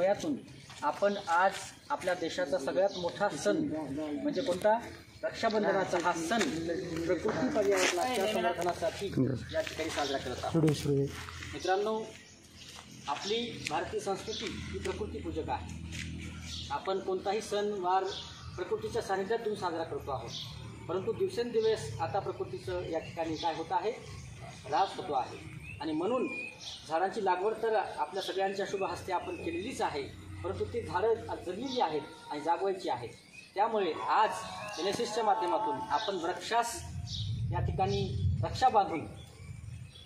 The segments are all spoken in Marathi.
विषयातून आपण आज आपल्या देशाचा सगळ्यात मोठा सण म्हणजे कोणता, रक्षाबंधनाचा हा सण प्रकृती पर्यावरणाच्या समर्थनासाठी या ठिकाणी साजरा करत आहोत. मित्रांनो, आपली भारतीय संस्कृती ही प्रकृतीपूजक आहे. आपण कोणताही सण वार प्रकृतीच्या सानिध्यातून साजरा करतो आहोत. परंतु दिवसेंदिवस आता प्रकृतीचं या ठिकाणी काय होत आहे, ऱ्हास होतो आहे. आणि म्हणून झाडांची लागवड तर आपल्या सगळ्यांच्या शुभ हस्ते आपण केलेलीच आहे, परंतु ती झाडं जगलेली आहेत आणि जागवायची आहेत. त्यामुळे आज जेनेसिसच्या माध्यमातून आपण वृक्षास या ठिकाणी रक्षा बांधून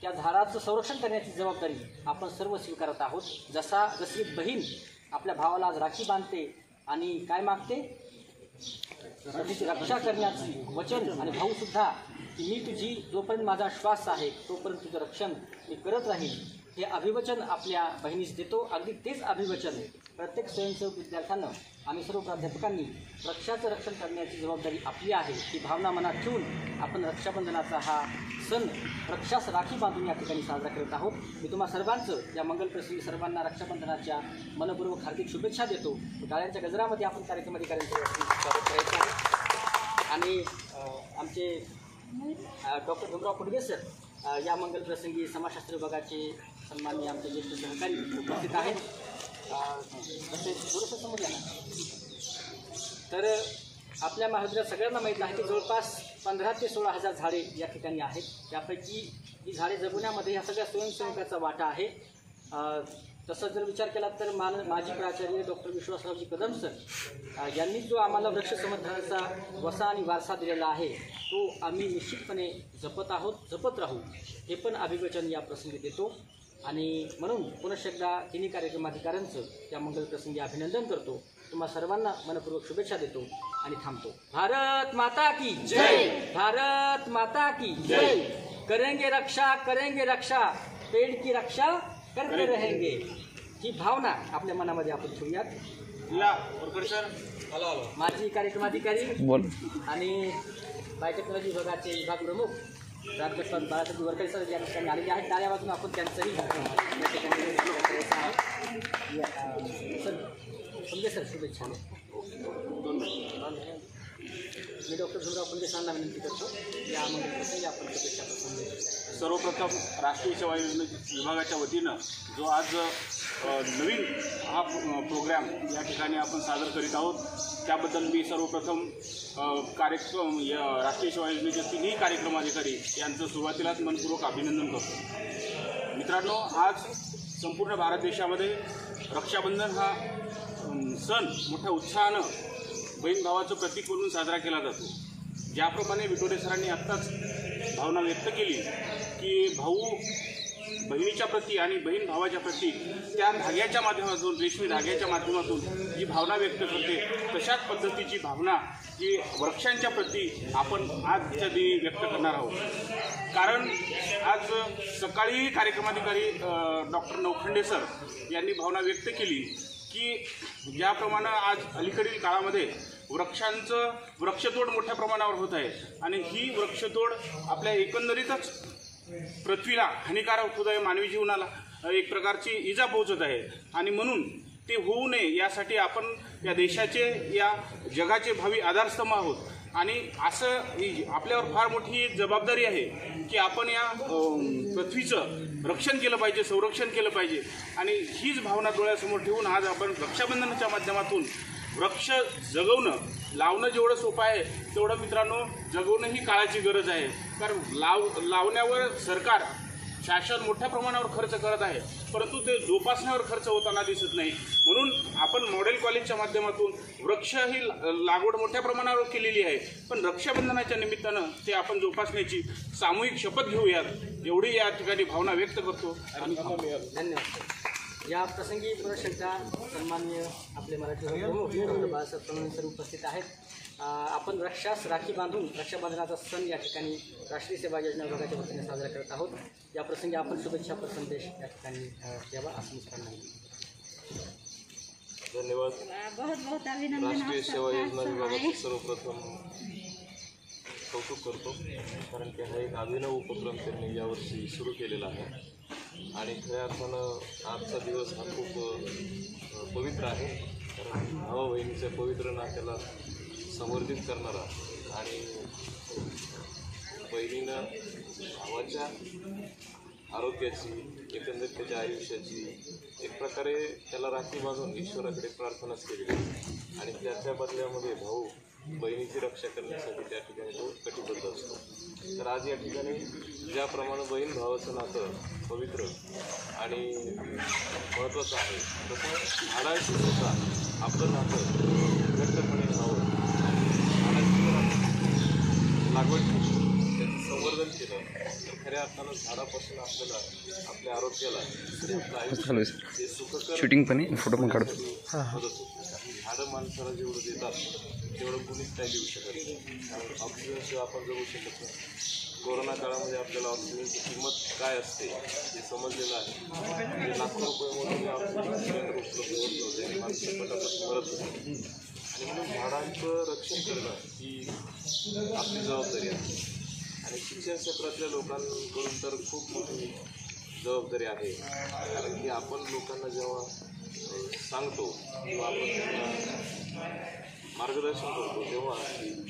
त्या झाडाचं संरक्षण करण्याची जबाबदारी आपण सर्व स्वीकारत आहोत. जशी बहीण आपल्या भावाला आज राखी बांधते आणि काय मागते, तिची रक्षा करण्याची वचन, आणि भाऊसुद्धा की मी तुझी जोपर्यंत माझा श्वास आहे तोपर्यंत तुझं रक्षण मी करत राहील, हे अभिवचन आपल्या बहिणीस देतो. अगदी तेच अभिवचन प्रत्येक स्वयंसेवक विद्यार्थ्यांना आम्ही सर्व प्राध्यापकांनी वृक्षाचं रक्षण करण्याची जबाबदारी आपली आहे. ती भावना मनात ठेवून आपण रक्षाबंधनाचा हा सण वृक्षास राखी बांधून या ठिकाणी साजरा करत आहोत. मी तुम्हा सर्वांचं या मंगलप्रसंगी सर्वांना रक्षाबंधनाच्या मनपूर्वक हार्दिक शुभेच्छा देतो. टाळ्यांच्या गजरामध्ये आपण कार्यक्रम अधिकाऱ्यांचं स्वागत करायचं आहे. आणि आमचे डॉक्टर भीमराव फुडगे सर या मंगलप्रसंगी समाजशास्त्र विभागाचे सन्माननीय आमचे ज्येष्ठ सहकारी उपस्थित आहेत. तसेच थोडंसं समजलं ना, तर आपल्या महाविद्यालयात सगळ्यांना माहीत आहे की जवळपास 15 ते 16 हजार झाडे या ठिकाणी आहेत. त्यापैकी ही झाडे जगवण्यामध्ये ह्या सगळ्या स्वयंसेवकाचा वाटा आहे. तसं जर विचार केला तर माजी प्राचार्य डॉक्टर विश्वासरावजी कदम सर यांनी जो आम्हाला वृक्ष संवर्धनाचा वसा आणि वारसा दिलेला आहे तो आम्ही निश्चितपणे जपत आहोत, जपत राहू, हे पण अभिवचन या प्रसंगी देतो. आणि म्हणून पुनश्च एकदा तिन्ही कार्यक्रमाधिकाऱ्यांचं या मंगलप्रसंगी अभिनंदन करतो. तुम्हा सर्वांना मनपूर्वक शुभेच्छा देतो आणि थांबतो. भारत माता की जय, भारत माता की जय. करेंगे रक्षा, पेड़ की रक्षा करते रहेंगे. ही भावना आपल्या मनामध्ये आपण ठेवूयात. माजी कार्यक्रमाधिकारी आणि बायोटेक्नॉलॉजी विभागाचे विभाग प्रमुख प्राध्यापक बाळासाहेब वरकरे सर या ठिकाणी आलेले आहेत. त्या बाजून आपण त्यांचंही या ठिकाणी करायचं आहे. सर सर शुभेच्छा. मी डॉक्टर भीमराव फुडगे सरांना विनंती करतो या मंगलप्रसंगी आपण शुभेच्छा प्रसंगी. सर्वप्रथम राष्ट्रीय सेवा विभागाच्या वतीनं जो आज नवीन हा प्रोग्राम या ठिकाणी आपण सादर करीत आहोत त्याबद्दल मी सर्वप्रथम राष्ट्रीय सेवा योजनेचे तिन्ही कार्यक्रमाधिकारी यांचं सुरुवातीलाच मनपूर्वक अभिनंदन करतो. मित्रांनो, आज संपूर्ण भारत देशामध्ये रक्षाबंधन हा सण मोठ्या उत्साहानं बहीण भावाचं प्रतीक म्हणून साजरा केला जातो. ज्याप्रमाणे विटोडे सरांनी आत्ताच भावना व्यक्त केली की भाऊ बहिणीच्या प्रती आणि बहीण भावाच्या प्रती त्या धाग्याच्या माध्यमातून, रेशमी धाग्याच्या माध्यमातून जी भावना व्यक्त करते, तशाच पद्धतीची भावना जी वृक्षांच्या प्रती आपण आजच्या दिनी व्यक्त करणार आहोत. कारण आज सकाळी कार्यक्रमाधिकारी डॉक्टर नौखंडे सर यांनी भावना व्यक्त केली की ज्याप्रमाणे आज अलीकडील काळामध्ये वृक्षतोड मोठ्या प्रमाणावर होत आहे आणि ही वृक्षतोड आपल्या एकंदरीतच पृथ्वीला हानिकारक होत आहे, मानवी जीवनाला एक प्रकारची इजा पोहोचत आहे. आणि म्हणून ते होऊ नये यासाठी आपण या देशाचे, या जगाचे भावी आधारस्तंभ आहोत. आणि असं आपल्यावर फार मोठी एक जबाबदारी आहे की आपण या पृथ्वीचं रक्षण केलं पाहिजे, संरक्षण केलं पाहिजे. आणि हीच भावना डोळ्यासमोर ठेवून आज आपण रक्षाबंधनाच्या माध्यमातून वृक्ष जगवणं, लावणं जेवढं सोपं आहे तेवढं मित्रांनो जगवणं ही काळाची गरज आहे. कारण लावण्यावर सरकार, शासन मोठ्या प्रमाणावर खर्च करत आहे, परंतु ते जोपासण्यावर खर्च होताना दिसत नाही. म्हणून आपण मॉडेल कॉलेजच्या माध्यमातून वृक्ष ही लागवड मोठ्या प्रमाणावर केलेली आहे, पण रक्षाबंधनाच्या निमित्तानं ते आपण जोपासण्याची सामूहिक शपथ घेऊयात एवढी या ठिकाणी भावना व्यक्त करतो. धन्यवाद. या प्रसंगी पुनश्च एकदा सन्माननीय आपले मराठी डॉक्टर बाळासाहेब सर उपस्थित आहेत. आपण वृक्षास राखी बांधून रक्षाबंधनाचा सण या ठिकाणी राष्ट्रीय सेवा योजना विभागाच्या वतीने साजरा करत आहोत. या प्रसंगी आपण शुभेच्छा संदेश या ठिकाणी द्यावा असं मी सरांना धन्यवाद. राष्ट्रीय सेवा योजना विभागाचे सर्वप्रथम कौतुक करतो, कारण की हा एक अभिनव उपक्रम त्यांनी यावर्षी सुरू केलेला आहे. आणि खऱ्या अर्थानं आजचा दिवस हा खूप पवित्र आहे, कारण भावा बहिणीच्या पवित्र नात्याला समर्पित करणारा आणि बहिणीनं भावाच्या आरोग्याची, एकंदरीत त्याच्या आयुष्याची एक प्रकारे त्याला राखी बांधून ईश्वराकडे प्रार्थनाच केलेली आहे आणि त्याच्या बदल्यामध्ये भाऊ बहिणीची रक्षा करण्यासाठी त्या ठिकाणी तो कटिबद्ध असतो. तर आज या ठिकाणी ज्याप्रमाणे बहीण भावाचं नातं पवित्र आणि महत्त्वाचं आहे, तसं झाडाशी सुद्धा आपलं नातं घट्टपणे व्हावं आणि झाडाची लागवड केली, त्याचं संवर्धन केलं तर खऱ्या अर्थानं झाडापासून आपल्याला आपल्या आरोग्याला आपलं आयुष्य हे सुखकर शूटिंग पण आहे, फोटो पण काढतो. मदत होते. झाडं माणसाला जेवढं देतात तेवढं कुणीच काय देऊ शकत नाही. कारण ऑक्सिजनशिवाय आपण जगू शकत नाही. कोरोना काळामध्ये आपल्याला ऑक्सिजनची किंमत काय असते हे समजलेलं आहे. म्हणजे लाखो रुपये मोठे ऑक्सिजन सिलेंडर उपलब्ध होत नव्हते आणि माणसं पटापट मरत होते. आणि म्हणून झाडांचं रक्षण करणं ही आपली जबाबदारी आहे आणि शिक्षण क्षेत्रातल्या लोकांकडून तर खूप मोठी जबाबदारी आहे. कारण की आपण लोकांना जेव्हा सांगतो किंवा आपण त्यांना मार्गदर्शन करतो तेव्हा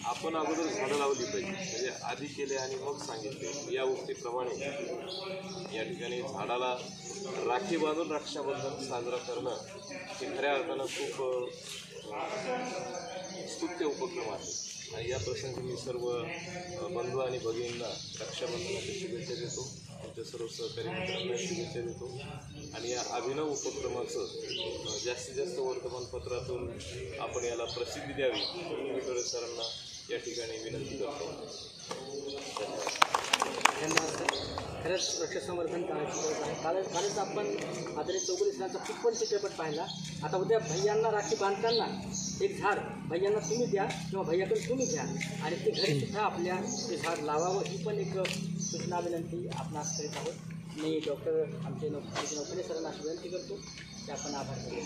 आपण अगोदर झाडं लावली पाहिजे. म्हणजे आधी केले आणि मग सांगितले या उक्तीप्रमाणे या ठिकाणी झाडाला राखी बांधून रक्षाबंधन साजरा करणं हे खऱ्या अर्थानं खूप स्तुत्य उपक्रम आहे. आणि या प्रसंगी मी सर्व बंधू आणि भगिनींना रक्षाबंधनाच्या शुभेच्छा देतो, आमच्या सर्व सहकारी मित्रांना शुभेच्छा देतो आणि या अभिनव उपक्रमाचं जास्तीत जास्त वर्तमानपत्रातून आपण याला प्रसिद्धी द्यावी म्हणून विटोरे सरांना या ठिकाणी विनंती करतो. धन्यवाद. खरंच वृक्ष संवर्धन करायची गरज आहे. कालच आपण आदरणीय चौगुले सरांचा खूप चित्रपट पाहिला. आता उद्या भैयांना राखी बांधताना एक झाड भैयांना तुम्ही द्या किंवा भैयाकडून तुम्ही घ्या आणि ते घरी सुद्धा आपल्या ते झाड लावावं ही पण एक सूचना विनंती आपणास करीत आहोत. मी डॉक्टर आमचे नौकरी सरांना अशी विनंती करतो की आपण आभार करू.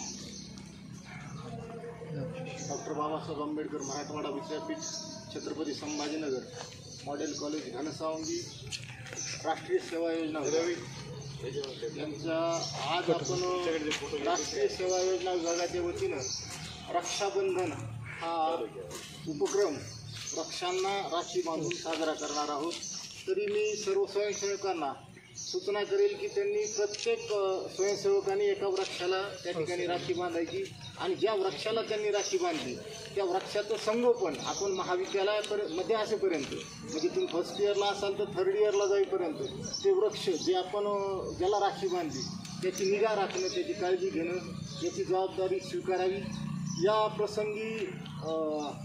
डॉक्टर बाबासाहेब आंबेडकर मराठवाडा विद्यापीठ छत्रपती संभाजीनगर मॉडेल कॉलेज घनसावंगी राष्ट्रीय सेवा योजना यांचा आज आपण राष्ट्रीय सेवा योजना विभागाच्या वतीनं रक्षाबंधन हा उपक्रम वृक्षांना राखी बांधून साजरा करणार आहोत. तरी मी सर्व स्वयंसेवकांना सूचना करेल की त्यांनी प्रत्येक स्वयंसेवकांनी एका वृक्षाला त्या ठिकाणी राखी बांधायची आणि ज्या वृक्षाला त्यांनी राखी बांधली त्या वृक्षाचं संगोपन आपण महाविद्यालयामध्ये असेपर्यंत म्हणजे तुम्ही फर्स्ट इयरला असाल तर थर्ड इयरला जाईपर्यंत ते वृक्ष जे आपण ज्याला राखी बांधली त्याची निगा राखणं, त्याची काळजी घेणं, याची जबाबदारी स्वीकारावी. या प्रसंगी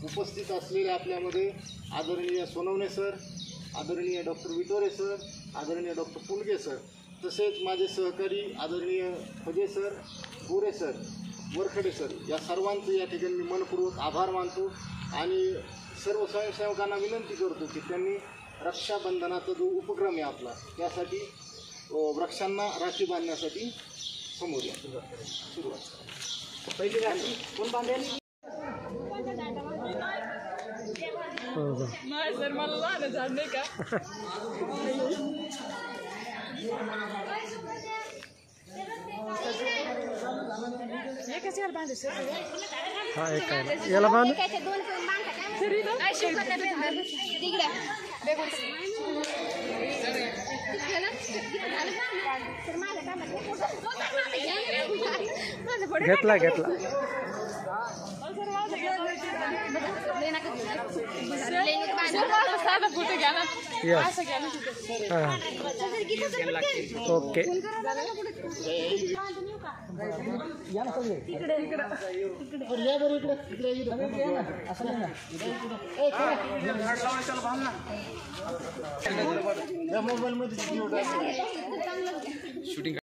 उपस्थित असलेले आपल्यामध्ये आदरणीय सोनवणे सर, आदरणीय डॉक्टर विटोरे सर, आदरणीय डॉक्टर पुलगे सर, तसेच माझे सहकारी आदरणीय फजे सर, गोरे सर, वरखडे सर, या सर्वांचं या ठिकाणी मी मनपूर्वक आभार मानतो आणि सर्व स्वयंसेवकांना विनंती करतो की त्यांनी रक्षाबंधनाचा जो उपक्रम आहे आपला त्यासाठी वृक्षांना राखी बांधण्यासाठी समोर या सुरुवात. पहिली राखी कोण बांधेल? नाही सर, मला लहान झाड नाही का. एकच याला बांधू सर. हा एक आहे याला बांध घेतला घेतला साधा फोटो घ्या ना. यस ओके या ना सगळे इकडे या बरं इकडे असं नाही ना. या मोबाईलमध्ये शूटिंग